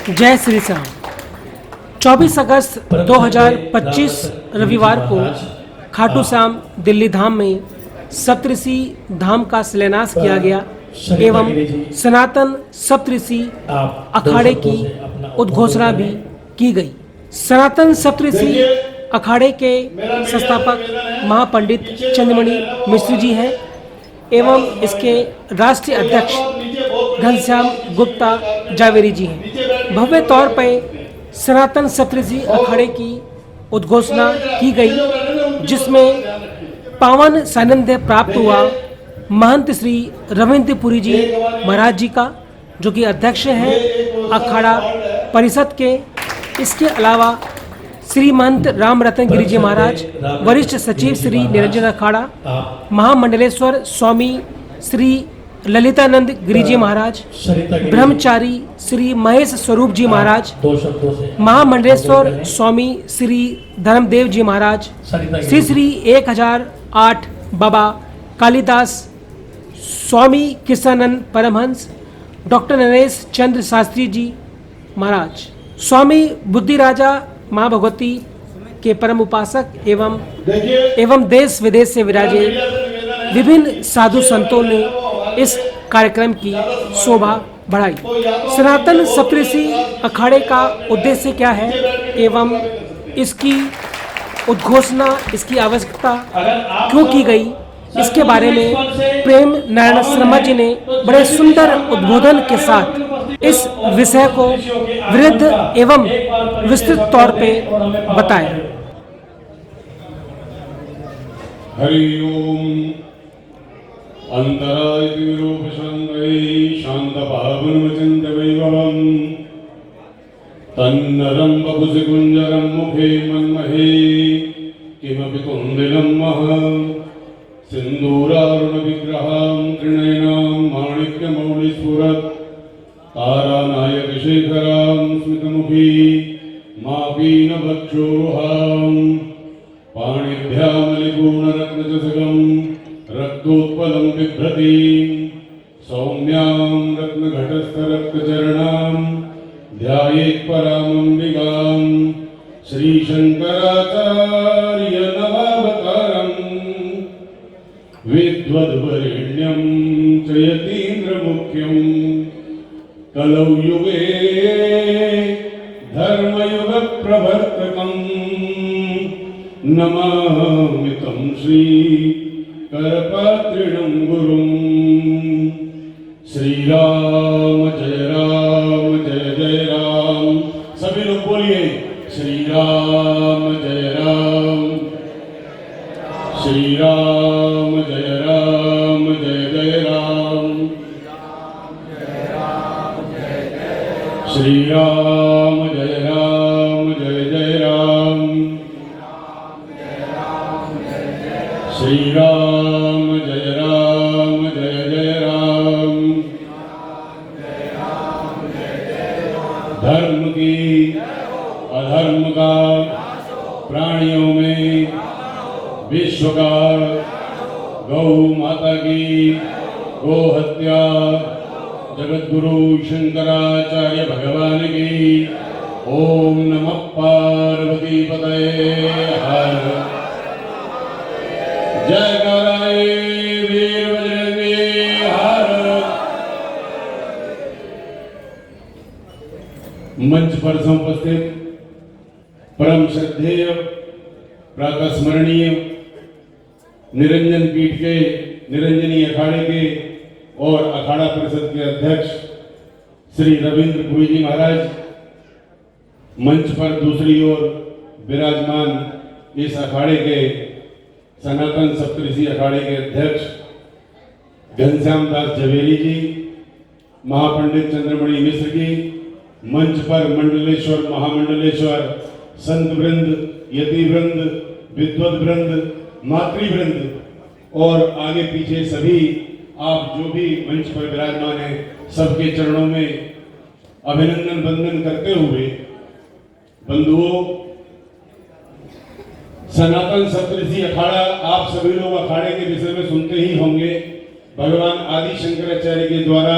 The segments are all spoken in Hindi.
जय श्री श्याम। 24 अगस्त 2025 रविवार को खाटू श्याम दिल्ली धाम में सप्तऋषि धाम का शिलान्यास किया गया एवं सनातन सप्तऋषि अखाड़े की उद्घोषणा भी की गई। सनातन सप्तऋषि अखाड़े के संस्थापक महापंडित चंद्रमणि मिश्र जी हैं एवं इसके राष्ट्रीय अध्यक्ष घनश्याम गुप्ता जावेरी जी हैं। भव्य तौर पर सनातन सप्तऋषि अखाड़े की उद्घोषणा की गई, जिसमें पावन सानिध्य प्राप्त हुआ महंत श्री रविंद्रपुरी जी महाराज जी का, जो कि अध्यक्ष हैं अखाड़ा परिषद के। इसके अलावा श्री महंत राम रतन गिरी जी महाराज, वरिष्ठ सचिव श्री निरंजन अखाड़ा, महामंडलेश्वर स्वामी श्री ललितानंद गिरी जी महाराज, ब्रह्मचारी श्री महेश स्वरूप जी महाराज, महामंडलेश्वर स्वामी श्री धर्मदेव जी महाराज, श्री श्री 1008 बाबा कालिदास स्वामी कृष्णानंद परमहंस, डॉक्टर नरेश चंद्र शास्त्री जी महाराज, स्वामी बुद्धि राजा माँ भगवती के परम उपासक एवं देश विदेश से विराजे विभिन्न साधु संतों ने इस कार्यक्रम की शोभा बढ़ाई। सनातन सप्तऋषि अखाड़े का उद्देश्य क्या है एवं इसकी उद्घोषणा, इसकी आवश्यकता क्यों की गई, इसके बारे में प्रेम नारायण शर्मा जी ने बड़े सुंदर उद्बोधन के साथ इस विषय को वृद्ध एवं विस्तृत तौर पे बताया। हरि ओम। अंतराय विरूप शांत पावन वचन वैभवम तन्नरं बभुसि कुंजरं मुखे मन्महे किमपि कुंदिलं महा सिंदूरारुण विग्रहां त्रिनयनां माणिक्यमौलिस्फुरत् तारानायक शेखरां स्मितमुखी मापीनवक्षोरुहां पाणिभ्यामलिपूर्णरत्नचषकं रक्तोत्पलं बिभ्रतीं सौम्यां रत्नघटस्थरक्तचरणां ध्यायेत् परामम्बिकां श्रीशङ्कराचार्य नवावतारम् विद्वद्वरेण्यं च यतीन्द्रमुख्यं कलौ युगे धर्मयुगप्रवर्तकं नमामि तं श्री करपात्रिणं गुरुं। श्री राम जय जय राम। सभी लोग बोलिए श्री राम जय राम, श्री राम जय जय राम, श्री राम जय जय राम, श्री राम जय जय राम। धर्म की अधर्म का प्राणियों में विश्व का, गौ माता की गो हत्या, जगद्गुरु शंकराचार्य भगवान की। ओम नमः पार्वती पतये हर। जय कराए वीर बजरंगी हर। मंच पर उपस्थित परम श्रद्धेय प्रातः स्मरणीय निरंजन पीठ के, निरंजनी अखाड़े के और अखाड़ा परिषद के अध्यक्ष श्री रविंद्रपुरी जी महाराज, मंच पर दूसरी ओर विराजमान इस अखाड़े के सनातन सप्तऋषि अखाड़े के अध्यक्ष घनश्याम दास जावेरी जी, महापंडित चंद्रमणि मिश्र जी, मंच पर मंडलेश्वर महामंडलेश्वर संत वृंद, यति वृंद, विद्वत वृंद, मातृवृंद और आगे पीछे सभी आप जो भी मंच पर विराजमान हैं, सबके चरणों में अभिनंदन वंदन करते हुए, बंधुओं, सनातन सप्तऋषि अखाड़ा, आप सभी लोग अखाड़े के विषय में सुनते ही होंगे। भगवान आदि शंकराचार्य के द्वारा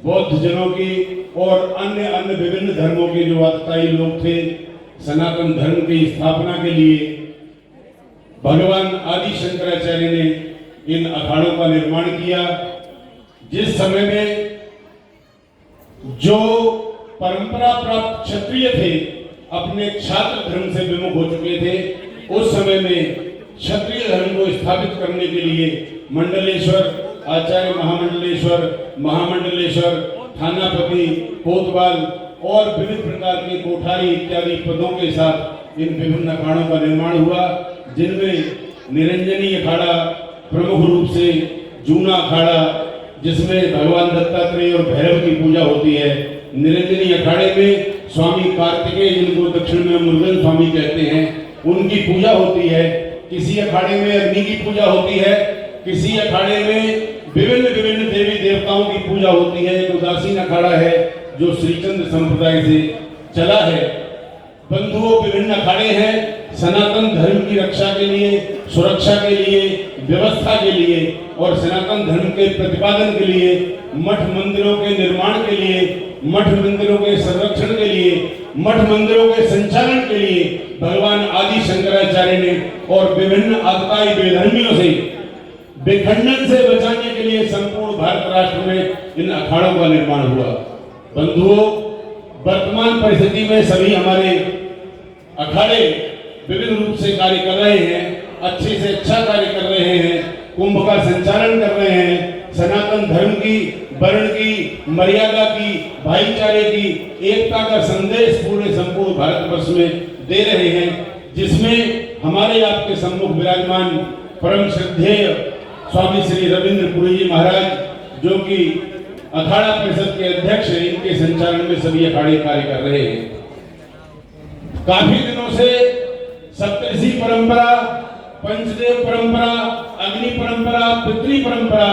बौद्ध जनों की और अन्य अन्य विभिन्न धर्मों के जो आतताई लोग थे, सनातन धर्म की स्थापना के लिए भगवान आदि शंकराचार्य ने इन अखाड़ों का निर्माण किया। जिस समय में जो परंपरा प्राप्त क्षत्रिय थे अपने क्षात्र धर्म से विमुख हो चुके थे, उस समय में क्षत्रिय धर्म को स्थापित करने के लिए मंडलेश्वर, आचार्य महामंडलेश्वर, थानापति, कोतवाल और विविध प्रकार के कोठारी इत्यादि पदों के साथ इन विभिन्न अखाड़ों का निर्माण हुआ, जिनमें निरंजनी अखाड़ा प्रमुख रूप से, जूना अखाड़ा जिसमें भगवान दत्तात्रेय और भैरव की पूजा होती है, निरंजनी अखाड़े में स्वामी कार्तिकेय, जिनको दक्षिण में मुरुगन स्वामी कहते हैं, उनकी पूजा होती है। किसी अखाड़े में अग्नि की पूजा होती है, किसी अखाड़े में विभिन्न विभिन्न देवी देवताओं की पूजा होती है। एक उदासीन अखाड़ा है जो श्रीचंद्र संप्रदाय से चला है। बंधुओं, विभिन्न अखाड़े हैं सनातन धर्म की रक्षा के लिए, सुरक्षा के लिए, व्यवस्था के लिए और सनातन धर्म के प्रतिपादन के लिए, मठ मंदिरों के निर्माण के लिए, मठ मंदिरों के संरक्षण के लिए, मठ मंदिरों के संचालन के लिए भगवान आदि शंकराचार्य ने और विभिन्न आतताई बेधर्मियों से विखंडन से बचाने के लिए संपूर्ण भारत राष्ट्र में इन अखाड़ों का निर्माण हुआ। बंधुओं, वर्तमान परिस्थिति में सभी हमारे अखाड़े विभिन्न रूप से कार्य कर रहे हैं, अच्छे से अच्छा कार्य कर रहे हैं, कुंभ का संचालन कर रहे हैं, सनातन धर्म की, वर्ण की, मर्यादा की, भाईचारे की, एकता का संदेश पूरे संपूर्ण भारतवर्ष में दे रहे हैं, जिसमें हमारे आपके सम्मुख विराजमान परम श्रद्धेय स्वामी श्री रविंद्रपुरी जी महाराज, जो कि अखाड़ा परिषद के अध्यक्ष हैं, इनके संचालन में सभी अखाड़े कार्य कर रहे हैं। काफी दिनों से सप्तऋषि परंपरा, पंचदेव परंपरा, अग्नि परंपरा, पितृ परंपरा,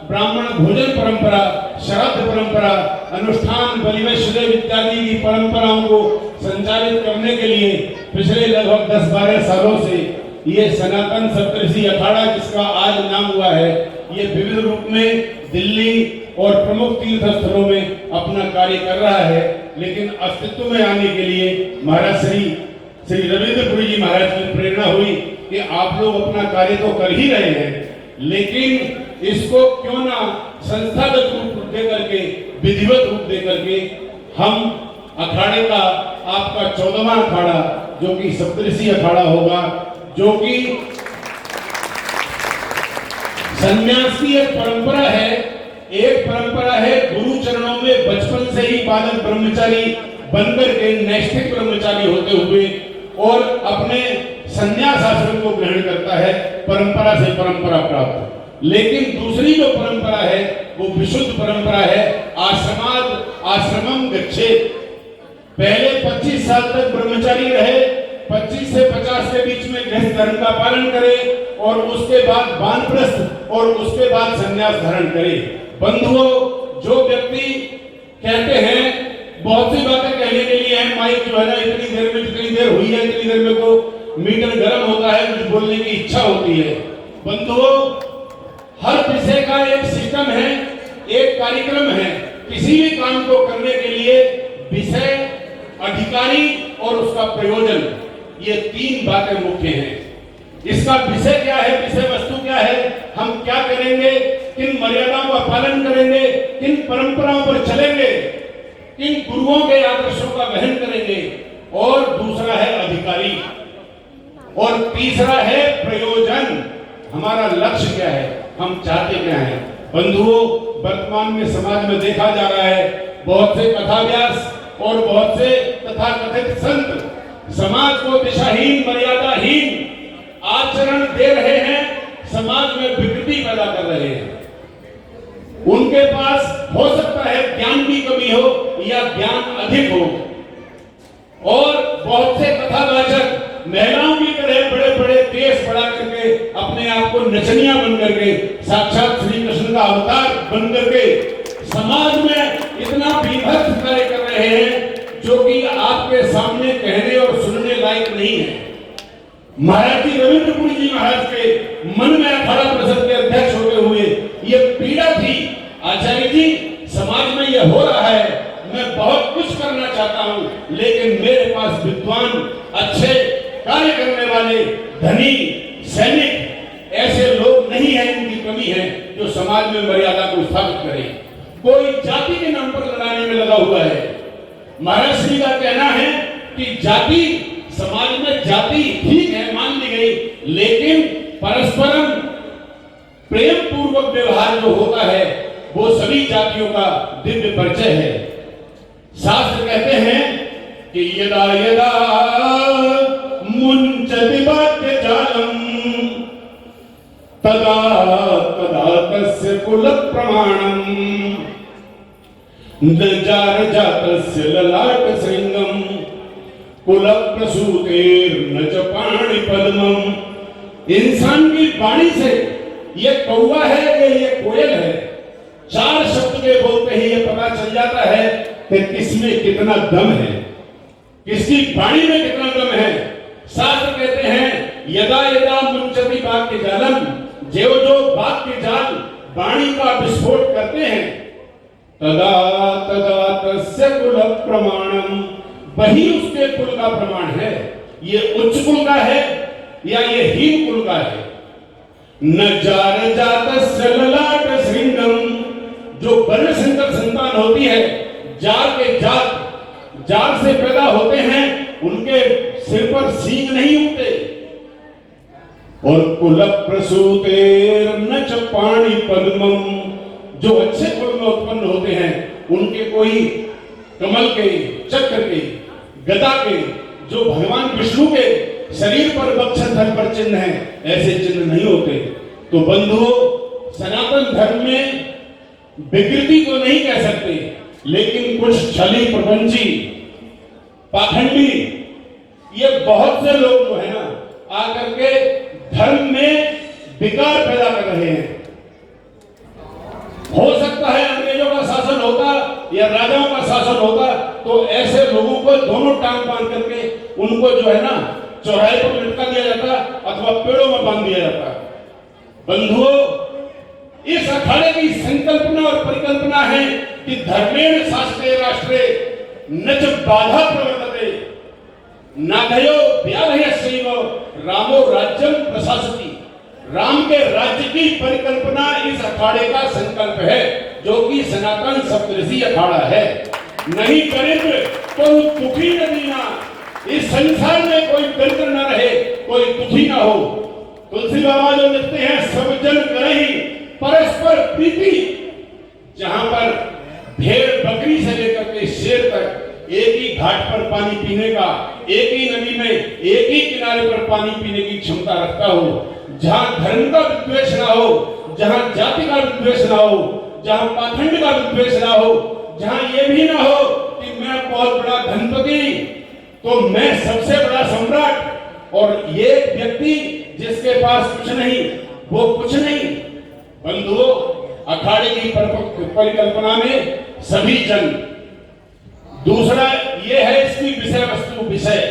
ब्राह्मण भोजन परंपरा, श्राद्ध परंपरा, अनुष्ठान, बलिवेश्वदेव इत्यादि की परंपराओं को संचालित करने के लिए पिछले लगभग 10-12 सालों से ये सनातन सप्तऋषि अखाड़ा, जिसका आज नाम हुआ है, ये विविध रूप में दिल्ली और प्रमुख तीर्थ स्थलों में अपना कार्य कर रहा है। लेकिन अस्तित्व में आने के लिए महाराज श्री रविंद्रपुरी जी महाराज की प्रेरणा हुई कि आप लोग अपना कार्य तो कर ही रहे हैं, लेकिन इसको क्यों ना संस्थागत रूप दे करके, विधिवत रूप दे करके हम अखाड़े का आपका 14वां अखाड़ा, जो कि सप्तऋषि अखाड़ा होगा, जो कि संन्यास की एक परंपरा है। एक परंपरा है गुरु चरणों में बचपन से ही बालक ब्रह्मचारी बनकर के नैष्ठिक ब्रह्मचारी होते हुए और अपने संन्यास आश्रम को ग्रहण करता है, परंपरा से परंपरा प्राप्त। लेकिन दूसरी जो परंपरा है वो विशुद्ध परंपरा है, आश्रमम गच्छेत। पहले 25 साल तक ब्रह्मचारी रहे, 25 से 50 के बीच में गृहस्थ धर्म का पालन करे और उसके बाद वानप्रस्थ और उसके बाद संन्यास धारण करे। बंधुओं, जो व्यक्ति कहते हैं, बहुत सी बातें कहने के लिए है, माइक जो है ना, इतनी देर में जितनी देर हुई है इतनी देर में तो मीटर गर्म होता है, कुछ बोलने की इच्छा होती है। बंधुओं, हर विषय का एक सिस्टम है, एक कार्यक्रम है। किसी भी काम को करने के लिए विषय, अधिकारी और उसका प्रयोजन, ये 3 बातें मुख्य हैं। इसका विषय क्या है, विषय वस्तु क्या है, हम क्या करेंगे, किन मर्यादाओं का पालन करेंगे, किन परंपराओं पर चलेंगे, किन गुरुओं के आदर्शों का वहन करेंगे, और दूसरा है अधिकारी, और तीसरा है प्रयोजन। हमारा लक्ष्य क्या है, हम चाहते क्या हैं। बंधुओं, वर्तमान में समाज में देखा जा रहा है, बहुत से कथाव्यास और बहुत से तथाकथित संत समाज को दिशाहीन, मर्यादाहीन आचरण दे रहे हैं, समाज में विकृति पैदा कर रहे हैं। उनके पास हो सकता है ज्ञान की कमी हो या ज्ञान अधिक हो, और बहुत से कथावाचक महिलाओं की तरह बड़े बड़े केस बढ़ा करके अपने आप को नचनिया बन करके, साक्षात श्री कृष्ण का अवतार बन करके समाज में इतना बीभत्स कार्य कर रहे हैं जो कि आपके सामने कहने और सुनने लायक नहीं है। महाराज जी रविंद्रपुरी जी महाराज के मन में अखाड़ा परिषद के अध्यक्ष होते हुए ये पीड़ा थी, आचार्य जी समाज में यह हो रहा है, मैं बहुत कुछ करना चाहता हूं, लेकिन मेरे पास विद्वान, अच्छे कार्य करने वाले, धनी, सैनिक ऐसे लोग नहीं हैं, इनकी कमी है जो समाज में मर्यादा को स्थापित करें। कोई जाति के नाम पर लड़ाने में लगा हुआ है। महाराज श्री का कहना है कि जाति, समाज में जाति ठीक है, मान ली गई, लेकिन परस्परम प्रेम पूर्वक व्यवहार जो होता है वो सभी जातियों का दिव्य परिचय है। शास्त्र कहते हैं कि यदा यदा मुंचति वाक्य जालम तदा तदा तस्य कुल प्रमाणम न जार जातस्य ललाट श्रृंगम कुल प्रसूतेर्न च पाणि पद्मम। इंसान की वाणी से ये कौवा है ये कोयल है, चार शब्द के बोलते ही ये पता चल जाता है कि किसमें कितना दम है, किसकी वाणी में कितना दम है। शास्त्र कहते हैं यदा यदा मुंचति वाक्य जालम, जो वाक्य जाल वाणी का विस्फोट करते हैं, तदा तदा तस्य कुल प्रमाणम, वही उसके कुल का प्रमाण है। ये उच्च कुल का है या ये हीन कुल का है। न जार जातस्य ललाट श्रृंगम, जो वर्ण संकर संतान होती है, जार के जार से पैदा होते हैं, उनके सिर पर सींग नहीं उगते। और कुल प्रसूतेर्न च पाणि पद्मम, जो अच्छे कुल में उत्पन्न होते हैं, उनके कोई कमल के, चक्र के, गदा के, जो भगवान विष्णु के शरीर पर वक्षस्थल पर चिन्ह है, ऐसे चिन्ह नहीं होते। तो बंधुओं, सनातन धर्म में विकृति को नहीं कह सकते, लेकिन कुछ छली प्रपंची, पाखंडी, ये बहुत से लोग जो है ना, आकर के धर्म में विकार पैदा कर रहे हैं। हो सकता है अंग्रेजों का शासन होता या राजाओं का शासन होता तो ऐसे लोगों को दोनों टांग बांध करके उनको जो है ना चौराहे पर लटका दिया जाता अथवा पेड़ों में बांध दिया जाता। बंधुओं, इस अखाड़े की संकल्पना और परिकल्पना है कि धर्मेण शास्त्रे राष्ट्रे न च बाधा प्रवर्तते नाधयो व्याधयस्यैव रामो राज्यम प्रशासति। राम के राज्य की परिकल्पना इस अखाड़े का संकल्प है, जो कि सनातन सप्तऋषि अखाड़ा है। नहीं दरिद्र कोई दुखी न दीना, इस संसार में कोई दरिद्र न रहे, कोई दुखी न हो। तुलसी बाबा जो लिखते हैं, सब जन करहि परस्पर प्रीति, जहां पर भेड़ बकरी से लेकर के शेर तक एक ही घाट पर पानी पीने का, एक ही नदी में एक ही किनारे पर पानी पीने की क्षमता रखता हो, जहां धर्म का विद्वेष ना हो, जहां जाति का विद्वेष ना हो, जहां पाखंड का विद्वेष ना हो, जहां ये भी ना हो कि मैं बहुत बड़ा धनपति तो मैं सबसे बड़ा सम्राट और ये व्यक्ति जिसके पास कुछ नहीं वो कुछ नहीं। बंधुओं, अखाड़े की परिकल्पना में सभी जन, दूसरा ये है इसकी विषय वस्तु विषय,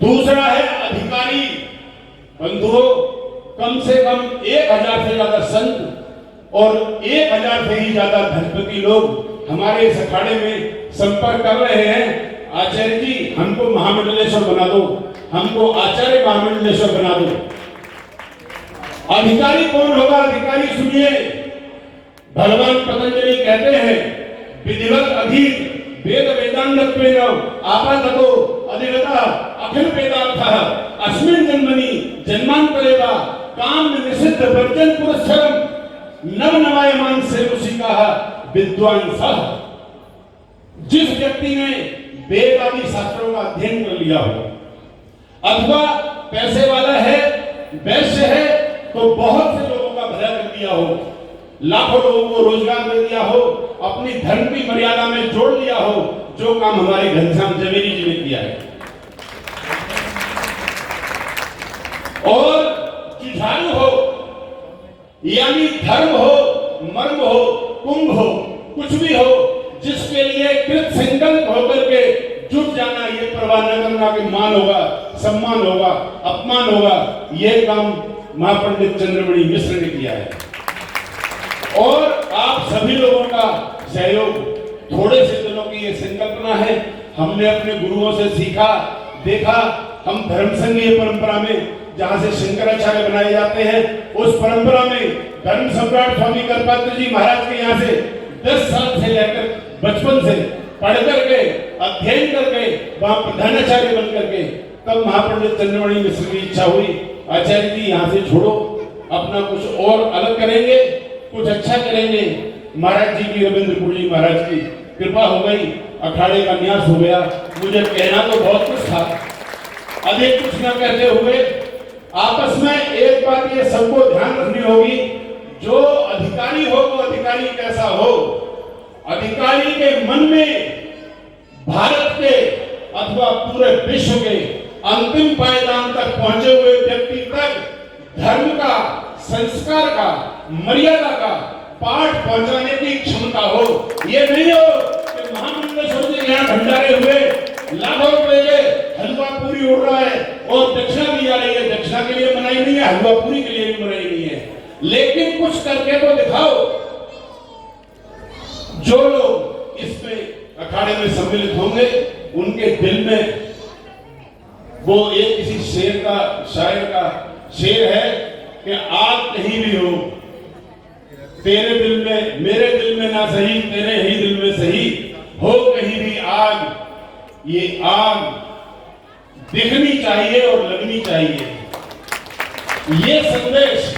दूसरा है अधिकारी। बंधुओं, कम से कम 1000 से ज्यादा संत और 1000 से ही ज्यादा धनपति लोग हमारे इस अखाड़े में संपर्क कर रहे हैं। आचार्य जी, हमको महामंडलेश्वर बना दो, हमको आचार्य महामंडलेश्वर बना दो। अधिकारी कौन होगा? अधिकारी सुनिए, भगवान पतंजलि कहते हैं विधिवत अधीत वेद वेदांगत्वेन आपाततो अधिगता अखिल वेदार्थः अस्मिन् जन्मनि जन्मांतरे वा काम निषिद्ध वर्जन पुरस्सरम नव नवायमान से ऋषिकाः विद्वान सः। जिस व्यक्ति ने वेद आदि शास्त्रों का अध्ययन कर लिया हो, अथवा पैसे वाला है, वैश्य है, तो बहुत से लोगों का भला कर दिया हो, लाखों लोगों को रोजगार दे दिया हो, अपनी धर्म की मर्यादा में जोड़ लिया हो, जो काम हमारे घनश्याम जवेरी जी ने किया है। और जुझारू हो, यानी धर्म हो, मर्म हो, कुंभ हो, कुछ भी हो, जिसके लिए कृत संकल्प होकर के जुट जाना, ये परवाह न करना कि मान होगा, सम्मान होगा, अपमान होगा, ये काम महापंडित चंद्रमणि मिश्र ने किया है। और आप सभी लोगों का सहयोग। थोड़े से दिनों की ये संकल्पना है, हमने अपने गुरुओं से सीखा देखा। हम धर्म संघीय परंपरा में जहां से शंकराचार्य बनाए जाते हैं, उस परंपरा में धर्म सम्राट स्वामी करपात्र जी महाराज के यहाँ से 10 साल से लेकर बचपन से पढ़ करके अध्ययन करके वहां प्रधानाचार्य बन करके तब महापंडित चंद्रमणि मिश्र की इच्छा हुई, आचार्य जी यहाँ से छोड़ो, अपना कुछ और अलग करेंगे, कुछ अच्छा करेंगे। महाराज जी की, रविंद्रपुर जी महाराज की कृपा हो गई, अखाड़े का न्यास हो गया। मुझे कहना तो बहुत कुछ था, अधिक कुछ न कहते हुए आपस में एक बात ये सबको ध्यान रखनी होगी, जो अधिकारी हो वो अधिकारी कैसा हो, अधिकारी के मन में भारत के अथवा पूरे विश्व के अंतिम पायदान तक पहुंचे हुए व्यक्ति तक धर्म का, संस्कार का, मर्यादा का पाठ पहुंचाने की क्षमता हो। ये नहीं हो कि महामंडलेश्वर जी यहाँ भंडारे हुए, लाखों रुपए के हलवा पूरी उड़ रहा है और दक्षिणा दी जा रही है। दक्षिणा के लिए मनाई नहीं है, हलवा पूरी के लिए भी मनाई नहीं है, लेकिन कुछ करके तो दिखाओ। जो लोग इसमें अखाड़े में सम्मिलित होंगे उनके दिल में वो एक किसी शेर का, शायर का शेर है कि आग कहीं भी हो, तेरे दिल में, मेरे दिल में ना सही, तेरे ही दिल में सही हो कहीं भी आग। ये आग दिखनी चाहिए और लगनी चाहिए। ये संदेश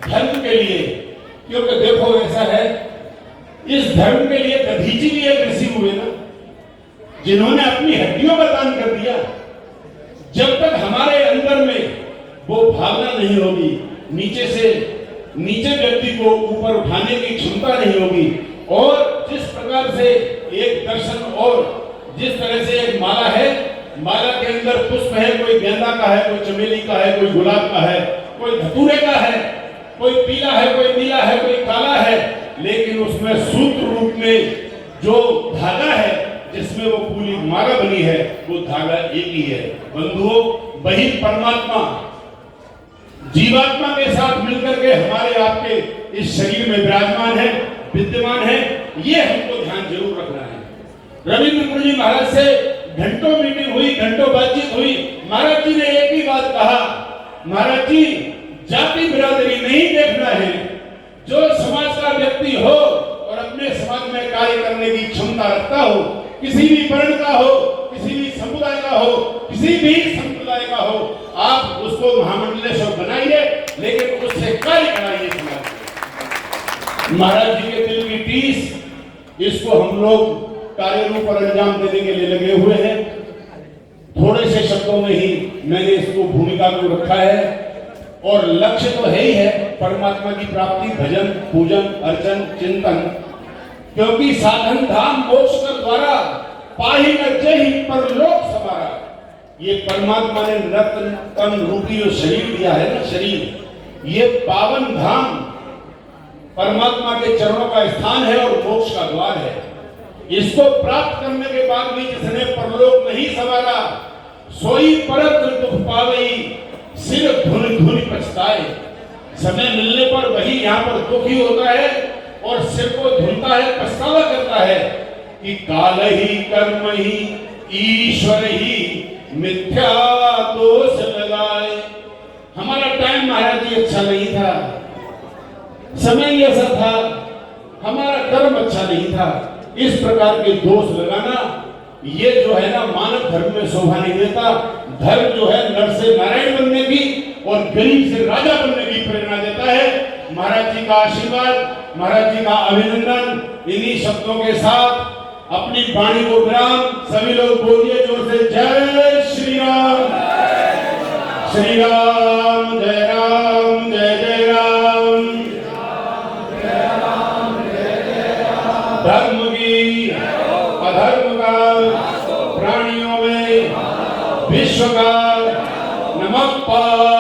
धर्म के लिए, क्योंकि देखो ऐसा है, इस धर्म के लिए दधीची भी एक ऋषि हुए ना, जिन्होंने अपनी हड्डियों का दान कर दिया। जब तक हमारे अंदर में वो भावना नहीं होगी, नीचे से नीचे व्यक्ति को ऊपर उठाने की क्षमता नहीं होगी, और जिस प्रकार से एक दर्शन और जिस तरह से एक माला है, माला के अंदर पुष्प है, कोई गेंदा का है, कोई चमेली का है, कोई गुलाब का है, कोई धतूरे का है, कोई पीला है, कोई नीला है, कोई काला है, लेकिन उसमें सूत्र रूप में जो धागा है जिसमें वो पूरी माला बनी है, वो धागा एक ही है। बंधुओं, वही परमात्मा जीवात्मा के साथ मिलकर के हमारे आपके इस शरीर में विराजमान है, विद्यमान है। ये हमको ध्यान जरूर रखना है। रविंद्रपुर जी महाराज से घंटों मीटिंग हुई, घंटों बातचीत हुई। महाराज जी ने एक ही बात कहा, महाराज जी जाति बिरादरी नहीं देखना है, जो समाज का व्यक्ति हो और अपने समाज में कार्य करने की क्षमता रखता हो, किसी भी वर्ण का हो, किसी भी समुदाय का हो, किसी भी संप्रदाय का हो, आप उसको महामंडलेश्वर बनाइए, लेकिन उससे कार्य कराइए समाज। महाराज जी के दिल की टीस, इसको हम लोग कार्य रूप पर अंजाम देने के लिए लगे हुए हैं। थोड़े से शब्दों में ही मैंने इसको भूमिका को रखा है, और लक्ष्य तो है ही है परमात्मा की प्राप्ति, भजन, पूजन, अर्चन, चिंतन, क्योंकि साधन धाम मोक्ष कर द्वारा पाही न जहि परलोक समारा। ये परमात्मा ने रत्न तन रूपी जो शरीर दिया है ना, शरीर, ये पावन धाम परमात्मा के चरणों का स्थान है और मोक्ष का द्वार है। इसको प्राप्त करने के बाद भी जिसने परलोक नहीं संवारा, सोई परत दुख पावई, सिर धुन धुन पछताए। समय मिलने पर वही यहाँ पर दुखी होता है और सिर को धुनता है, पछतावा करता है कि काल ही कर्म ही ईश्वर ही मिथ्या दोष लगाए। हमारा टाइम महाराज जी अच्छा नहीं था, समय ऐसा था, हमारा कर्म अच्छा नहीं था। इस प्रकार के दोष लगाना, ये जो है ना, मानव धर्म में शोभा नहीं देता। धर्म जो है नर से नारायण बनने की और गरीब से राजा बनने की प्रेरणा देता है। महाराज जी का आशीर्वाद, महाराज जी का अभिनंदन, इन्हीं शब्दों के साथ अपनी वाणी को विराम। सभी लोग बोलिए जोर से, जय श्री राम। श्री राम, जय राम, जय जय राम। धर्म की, अधर्म का, प्राणियों में, विश्व का, नमः पार्वती।